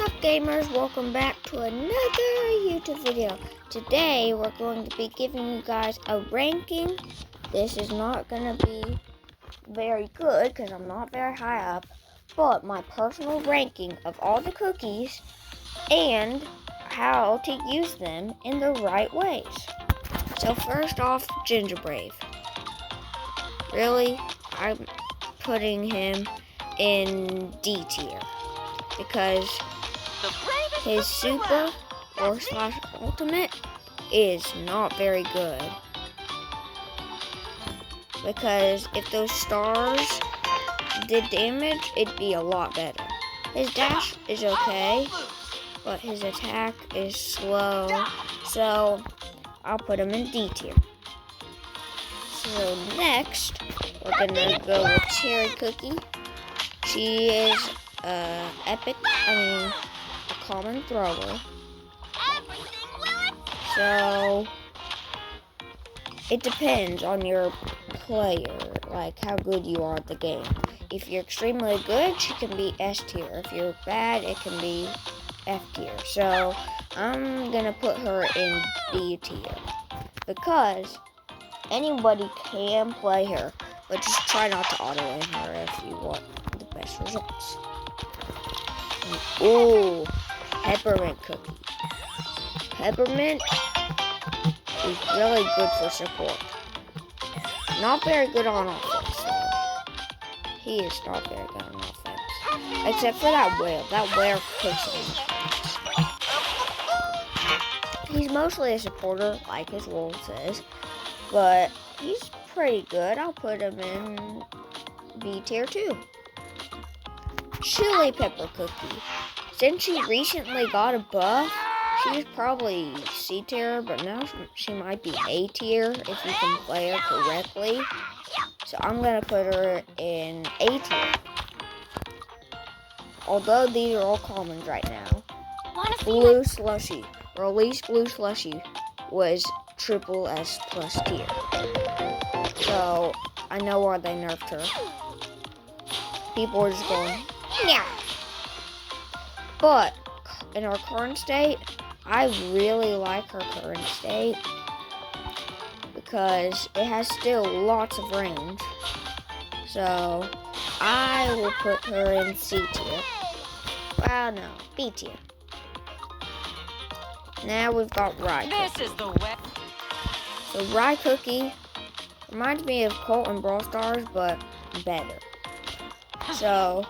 What's up, gamers? Welcome back to another YouTube video. Today we're going to be giving you guys a ranking. This is not going to be very good because I'm not very high up, but my personal ranking of all the cookies and how to use them in the right ways. So first off, Gingerbread. Really, I'm putting him in D tier because his super or slash ultimate is not very good. Because if those stars did damage, it'd be a lot better. His dash is okay, but his attack is slow, so I'll put him in D tier. So next, we're gonna go with Cherry Cookie. She is a common thrower. So it depends on your player, like how good you are at the game. If you're extremely good, she can be S tier. If you're bad, it can be F tier. So I'm gonna put her in B tier because anybody can play her, but just try not to auto-aim her if you want the best results. Ooh, Peppermint Cookie. Peppermint is really good for support. Not very good on offense, though. He is not very good on offense. Except for that whale. That whale cooks him. He's mostly a supporter, like his role says. But he's pretty good. I'll put him in B tier too. Chili Pepper Cookie. Since she recently got a buff, she was probably C tier, but now she might be A tier if you can play her correctly. So I'm gonna put her in A tier. Although these are all commons right now. Blue Slushy. Release Blue Slushy was triple S plus tier. So I know why they nerfed her. People are just going, yeah. But in her current state, I really like her current state because it has still lots of range. So I will put her in C tier. Well, no, B tier. Now we've got Rye Cookie. This is the way. So Rye Cookie reminds me of Colt and Brawl Stars, but better. So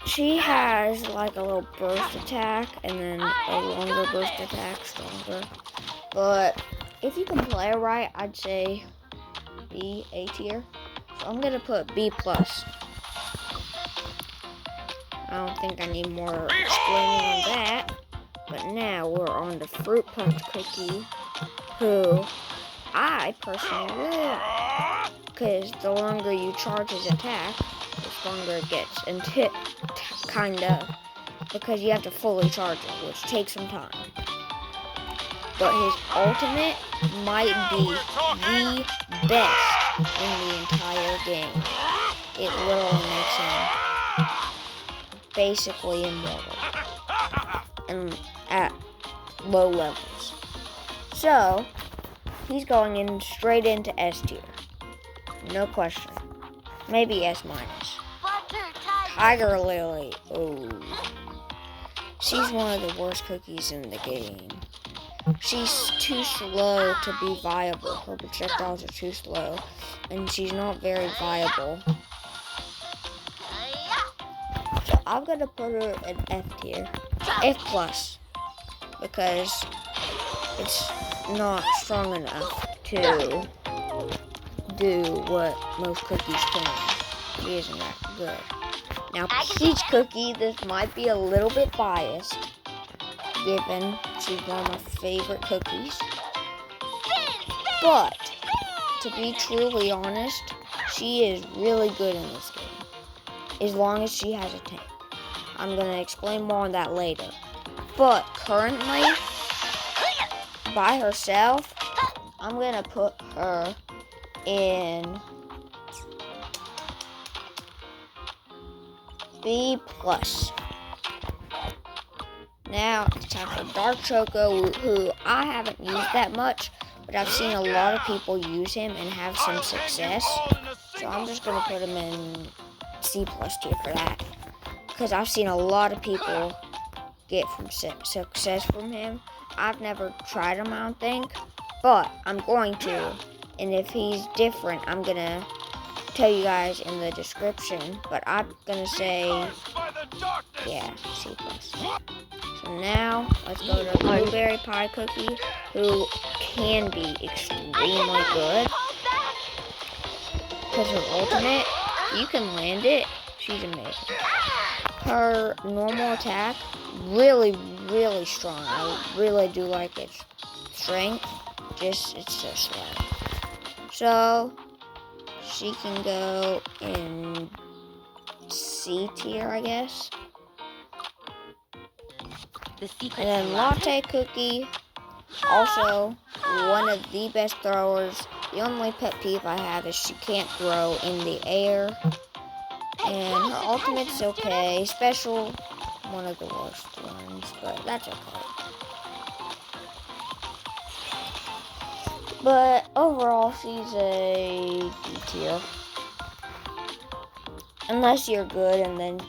she has like a little burst attack and then a longer burst attack, stronger. But if you can play her right, I'd say B, A tier. So I'm gonna put B plus. I don't think I need more explaining on that. But now we're on the Fruit Punch Cookie, who I personally really like. Because the longer you charge his attack, the stronger it gets. And kind of, because you have to fully charge it, which takes some time. But his ultimate might be the best in the entire game. It literally makes him basically immortal. And at low levels. So, he's going in straight into S tier. No question. Maybe S minus. Tiger Lily. Oh. She's one of the worst cookies in the game. She's too slow to be viable. Her projectiles are too slow. And she's not very viable. So I'm gonna put her in F tier. F plus. Because it's not strong enough to do what most cookies can. She isn't that good. Now, Peach Cookie, this might be a little bit biased, given she's one of my favorite cookies. But, to be truly honest, she is really good in this game. As long as she has a tank. I'm going to explain more on that later. But, currently, by herself, I'm going to put her in B+. Now it's time for Dark Choco, who I haven't used that much, but I've seen a lot of people use him and have some success. So I'm just going to put him in C+ tier for that. Because I've seen a lot of people get success from him. I've never tried him, I don't think, but I'm going to. And if he's different, I'm going to tell you guys in the description. But I'm going to say, yeah, C+. So now, let's go to Blueberry Pie Cookie, who can be extremely good. Because her ultimate, you can land it, she's amazing. Her normal attack, really, really strong. I really do like its strength, it's so slow. So, she can go in C tier, I guess. And then Latte Cookie, also one of the best throwers. The only pet peeve I have is she can't throw in the air. And her ultimate's okay. Special, one of the worst ones, but that's okay. But overall, she's a D tier. Unless you're good, and then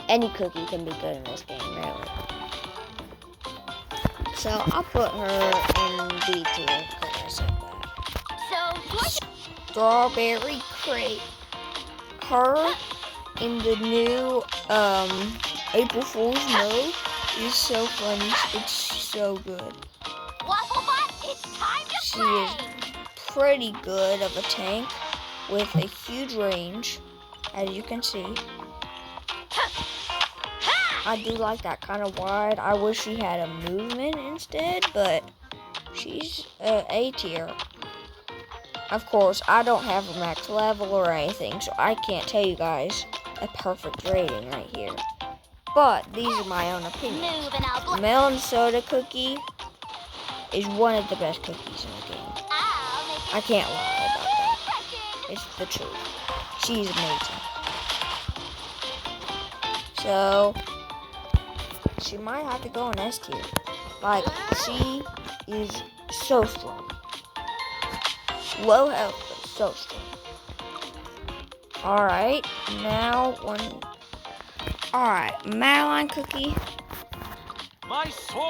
any cookie can be good in this game, really. So I'll put her in B tier because I said that. Strawberry Crate. Her in the new April Fool's mode is so funny. It's so good. She is pretty good of a tank with a huge range, as you can see. I do like that kind of wide. I wish she had a movement instead, but she's A tier. Of course, I don't have a max level or anything, so I can't tell you guys a perfect rating right here. But these are my own opinions. Melon Soda Cookie is one of the best cookies in the game. I can't lie about that. It's the truth. She's amazing. So, she might have to go in S tier. Like, she is so strong. Low health, but so strong. Alright, now one. Alright, Madeline Cookie.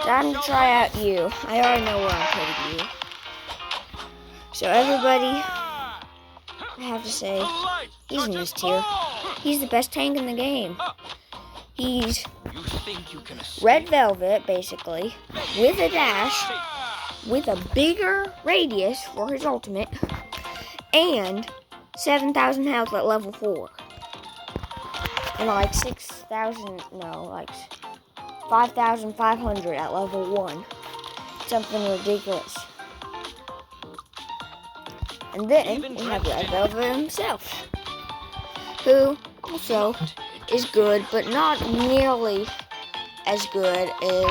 Time to try out you. I already know where I'm putting you. So everybody, I have to say, he's in this tier. He's the best tank in the game. He's red velvet, basically, with a dash, with a bigger radius for his ultimate, and 7,000 health at level 4. And like 5,500 at level 1. Something ridiculous. And then we have Red Velvet himself, who also is good, but not nearly as good as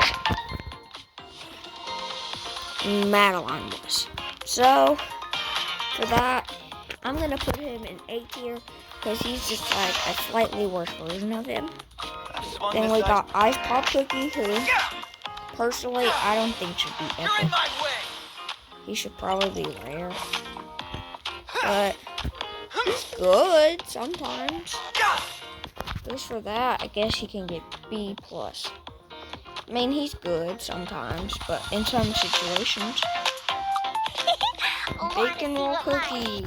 Madeline was. So, for that, I'm going to put him in A tier, because he's just like a slightly worse version of him. Then we got Ice Pop Cookie, who, personally, I don't think should be epic. He should probably be rare. But he's good sometimes. Just for that, I guess he can get B+. I mean, he's good sometimes, but in some situations. Bacon Roll Cookie.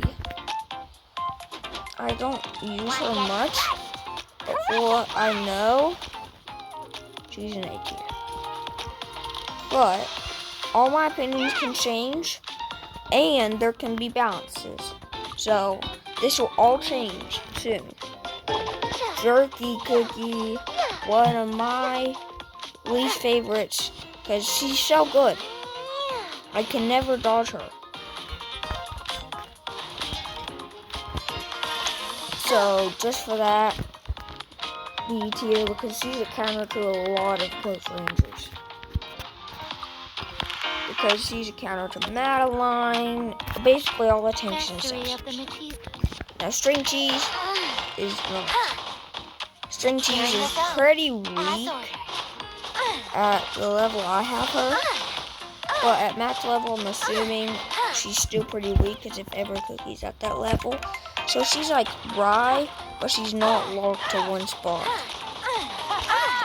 I don't use her much, but for what I know, she's an A tier. But all my opinions can change, and there can be balances. So this will all change soon. Jerky Cookie, one of my least favorites, because she's so good. I can never dodge her. So just for that, B tier, because she's a counter to a lot of close rangers. Because she's a counter to Madeline, basically all the tanks and stuff. Now String Cheese is pretty weak, at the level I have her. But at max level, I'm assuming she's still pretty weak because if ever Cookie's at that level. So she's like Rye, but she's not locked to one spot.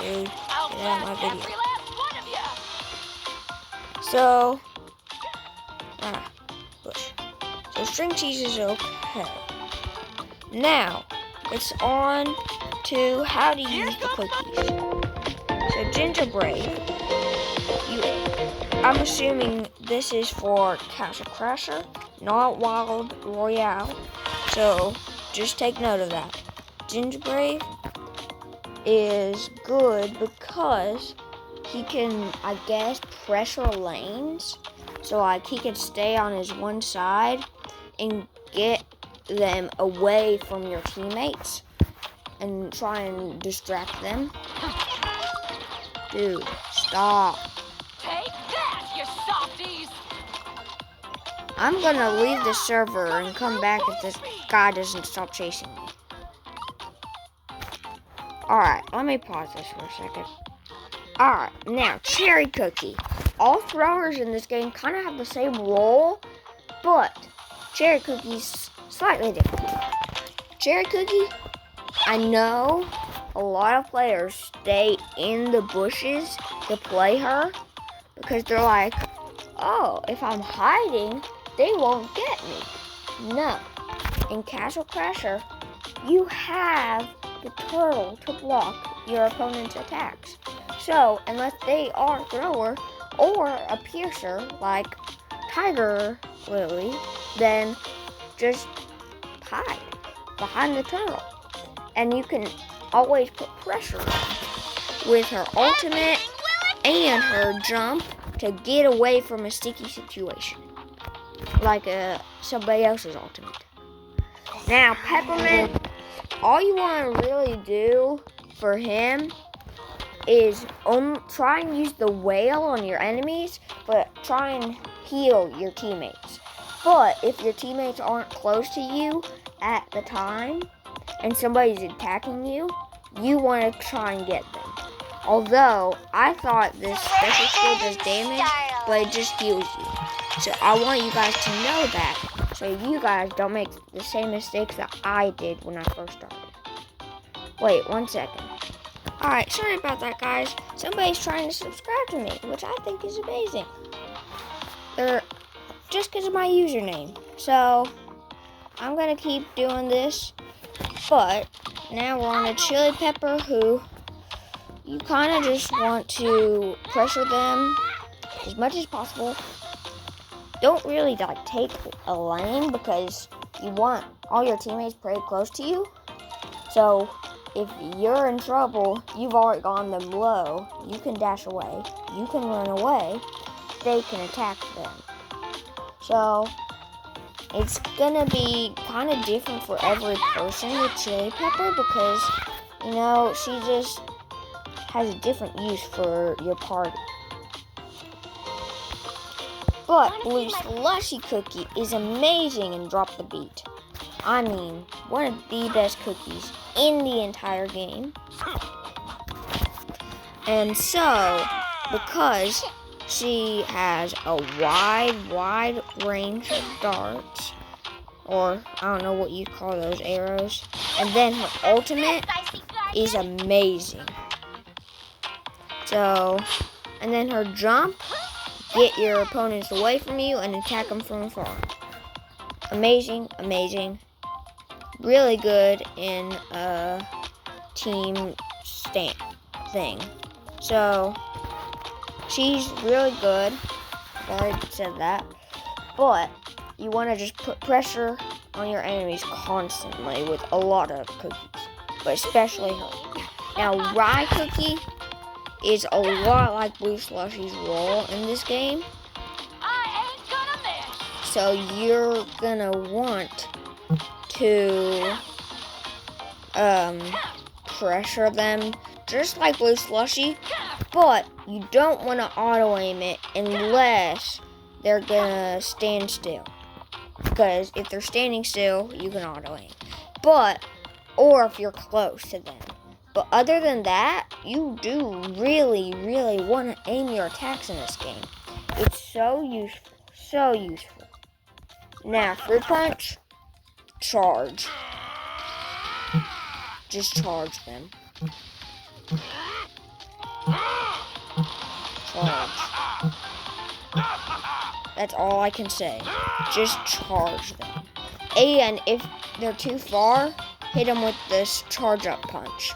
Dude, get out of my video. So, push. So string cheese is okay. Now, it's on to how to use the cookies. So gingerbread, I'm assuming this is for Castle Crasher, not Wild Royale. So just take note of that. Gingerbread is good because he can, I guess, pressure lanes. So like he can stay on his one side and get them away from your teammates and try and distract them. Dude, stop. Take that, you softies! I'm gonna leave the server and come back if this guy doesn't stop chasing me. Alright, let me pause this for a second. Alright, now, Cherry Cookie. All throwers in this game kind of have the same role, but Cherry Cookie's slightly different. Cherry Cookie, I know a lot of players stay in the bushes to play her because they're like, oh, if I'm hiding, they won't get me. No. In Castle Crasher, you have the turtle to block your opponent's attacks. So, unless they are a thrower or a piercer like Tiger Lily, then just hide behind the turtle. And you can always put pressure on with her ultimate and her jump to get away from a sticky situation. Like somebody else's ultimate. Now, Peppermint, all you want to really do for him is try and use the whale on your enemies, but try and heal your teammates. But if your teammates aren't close to you at the time and somebody's attacking you, you want to try and get them. Although, I thought this special skill does damage, but it just heals you. So I want you guys to know that, so you guys don't make the same mistakes that I did when I first started. Wait, 1 second. Alright, sorry about that, guys. Somebody's trying to subscribe to me, which I think is amazing. They're just because of my username. So, I'm going to keep doing this. But, now we're on a Chili Pepper who you kind of just want to pressure them as much as possible. Don't really like take a lane because you want all your teammates pretty close to you. So if you're in trouble, you've already gone them low, you can dash away, you can run away, they can attack them. So it's gonna be kind of different for every person with Chili Pepper because, you know, she just has a different use for your party. But Blue Slushy Cookie is amazing in Drop the Beat. I mean, one of the best cookies in the entire game. And so, because she has a wide range of darts, or I don't know what you call those arrows, and then her ultimate is amazing. So, and then her jump, get your opponents away from you and attack them from afar. Amazing, amazing. Really good in a team thing. So, she's really good. I already said that. But, you want to just put pressure on your enemies constantly with a lot of cookies. But especially her. Now, Rye Cookie is a lot like Blue Slushy's role in this game. I ain't gonna miss. So you're gonna want to pressure them just like Blue Slushy, but you don't want to auto aim it unless they're gonna stand still. Because if they're standing still, you can auto aim. Or if you're close to them. But other than that, you do really, really want to aim your attacks in this game. It's so useful, so useful. Now, Fruit Punch, charge. Just charge them. Charge. That's all I can say. Just charge them. And if they're too far, hit them with this charge up punch,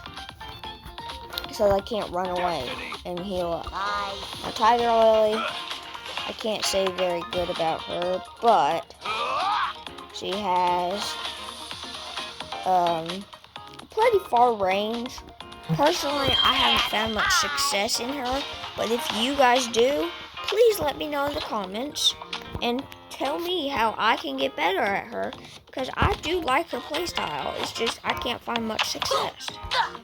so they can't run away and heal up. Now, Tiger Lily, I can't say very good about her, but she has pretty far range. Personally, I haven't found much success in her, but if you guys do, please let me know in the comments and tell me how I can get better at her, because I do like her playstyle. It's just I can't find much success.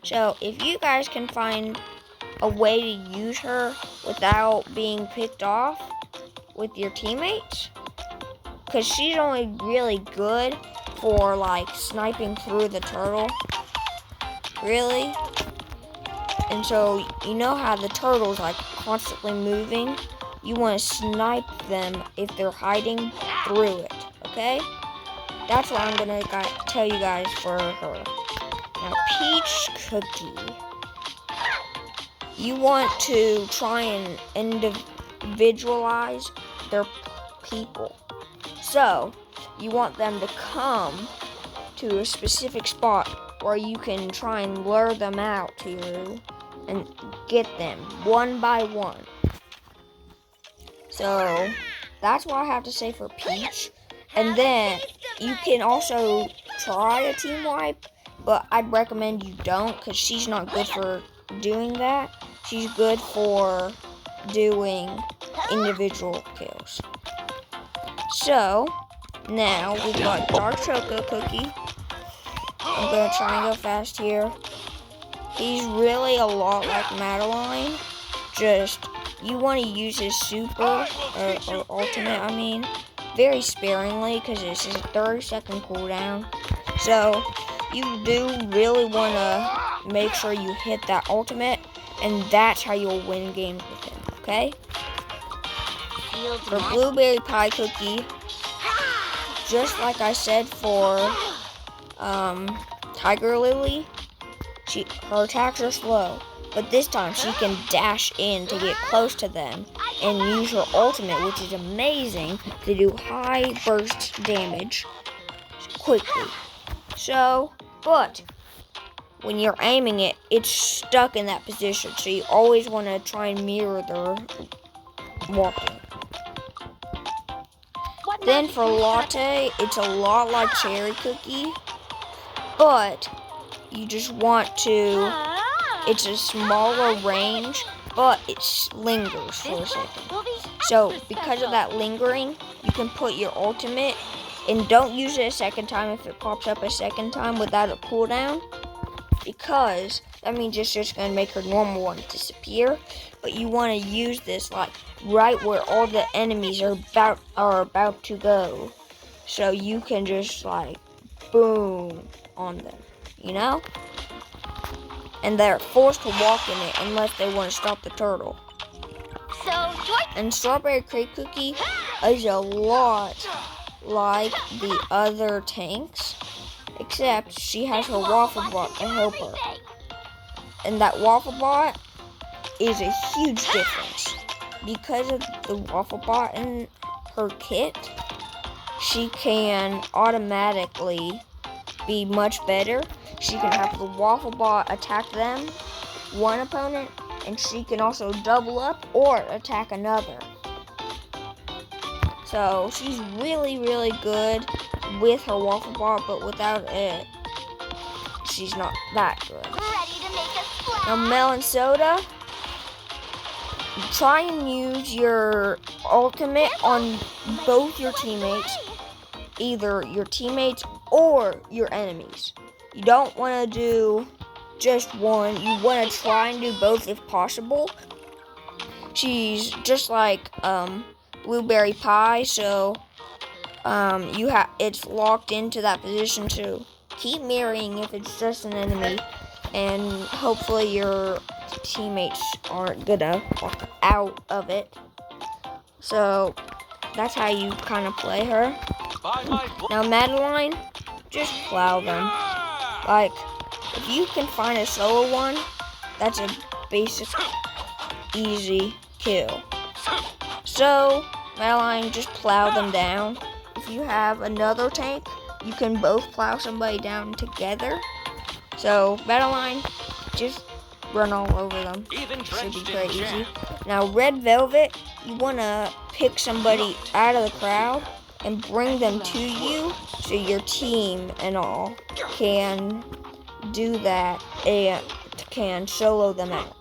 So if you guys can find a way to use her without being picked off with your teammates, because she's only really good for like sniping through the turtle, really. And so you know how the turtle's like constantly moving? You want to snipe them if they're hiding through it, okay? That's what I'm gonna tell you guys for her. Now, Peach Cookie. You want to try and individualize their people. So, you want them to come to a specific spot where you can try and lure them out to you and get them one by one. So, that's what I have to say for Peach. And then, you can also try a team wipe, but I'd recommend you don't, because she's not good for doing that. She's good for doing individual kills. So, now we've got Dark Choco Cookie. I'm going to try and go fast here. He's really a lot like Madeline. Just, you want to use his super, or ultimate, I mean, very sparingly, because this is a 30-second cooldown. So, you do really want to make sure you hit that ultimate, and that's how you'll win games with him, okay? For Blueberry Pie Cookie, just like I said for Tiger Lily, her attacks are slow, but this time she can dash in to get close to them and use her ultimate, which is amazing, to do high burst damage quickly. So, but when you're aiming it, it's stuck in that position, so you always want to try and mirror their walking. Then for Latte, it's a lot like Cherry Cookie, but you just want to, it's a smaller range, but it lingers for a second. So because of that lingering, you can put your ultimate, and don't use it a second time if it pops up a second time without a cooldown, because that means it's just going to make her normal one disappear. But you want to use this like right where all the enemies are about to go, so you can just like boom on them, you know? And they're forced to walk in it unless they want to stop the turtle. And Strawberry Crate Cookie is a lot like the other tanks, except she has her Waffle Bot to help her. And that Waffle Bot is a huge difference. Because of the Waffle Bot in her kit, she can automatically be much better. She can have the Waffle Bot attack them, one opponent, and she can also double up or attack another. So she's really, really good with her Waffle Bot, but without it, she's not that good. Now, Melon Soda, try and use your ultimate on both your teammates, either your teammates or your enemies. You don't want to do just one. You want to try and do both if possible. She's just like Blueberry Pie, so it's locked into that position to keep mirroring if it's just an enemy, and hopefully your teammates aren't gonna walk out of it. So that's how you kind of play her. Now Madeline, just plow them. Like, if you can find a solo one, that's a basic, easy kill. So, Madeline, just plow them down. If you have another tank, you can both plow somebody down together. So, Madeline, just run all over them. Should be pretty easy. Now, Red Velvet, you want to pick somebody out of the crowd and bring them to you so your team and all can do that and can solo them out.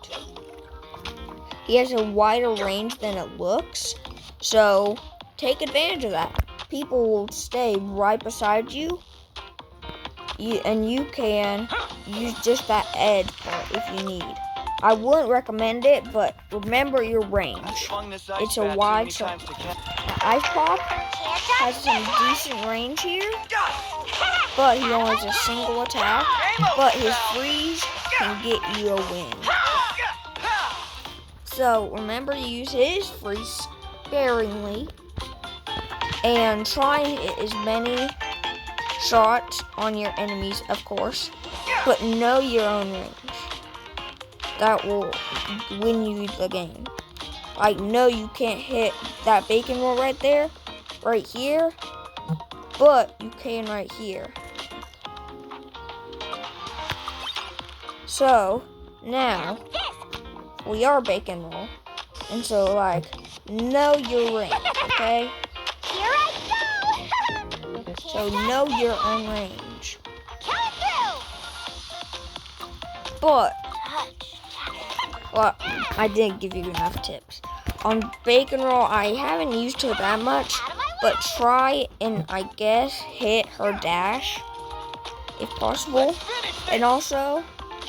He has a wider range than it looks, so take advantage of that. People will stay right beside you, and you can use just that edge part if you need. I wouldn't recommend it, but remember your range. It's a wide shot. The Ice Pop has some decent range here, but he only has a single attack, but his freeze can get you a win. So remember to use his freeze sparingly and try and hit as many shots on your enemies, of course, but know your own range. That will win you the game. Like, no, you can't hit that bacon roll right there, right here, but you can right here. So, now, we are bacon roll, and so, like, know your range, okay? Here I go! So, know your own range. But, well, I didn't give you enough tips. On bacon roll, I haven't used her that much, but try and, I guess, hit her dash, if possible. And also,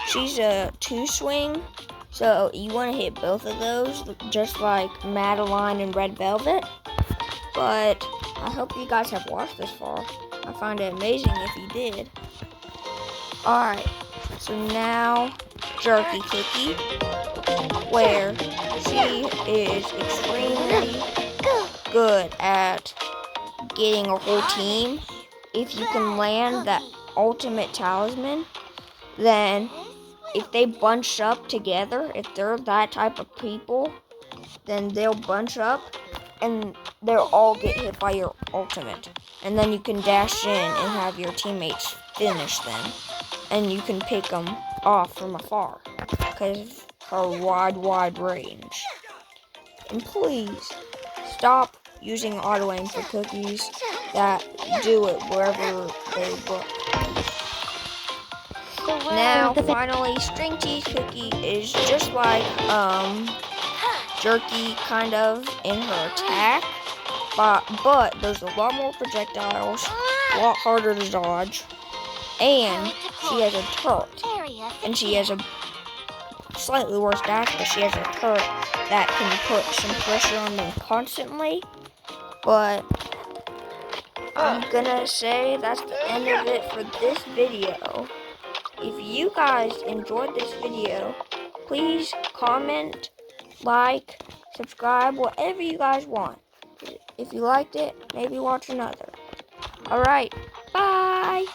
she's a 2-swing, so you want to hit both of those, just like Madeline and Red Velvet. But I hope you guys have watched this far. I find it amazing if you did. Alright, so now Jerky Cookie, where she is extremely good at getting a whole team. If you can land that ultimate talisman, then if they bunch up together, if they're that type of people, then they'll bunch up and they'll all get hit by your ultimate. And then you can dash in and have your teammates finish them. And you can pick them off from afar because her wide range. And please stop using auto aim for cookies that do it wherever they look. Now, finally, String Cheese Cookie is just like Jerky, kind of, in her attack, but there's a lot more projectiles, a lot harder to dodge, and she has a turret, and she has a slightly worse dash, but she has a turret that can put some pressure on them constantly. But I'm gonna say that's the end of it for this video. If you guys enjoyed this video, please comment, like, subscribe, whatever you guys want. If you liked it, maybe watch another. Alright, bye!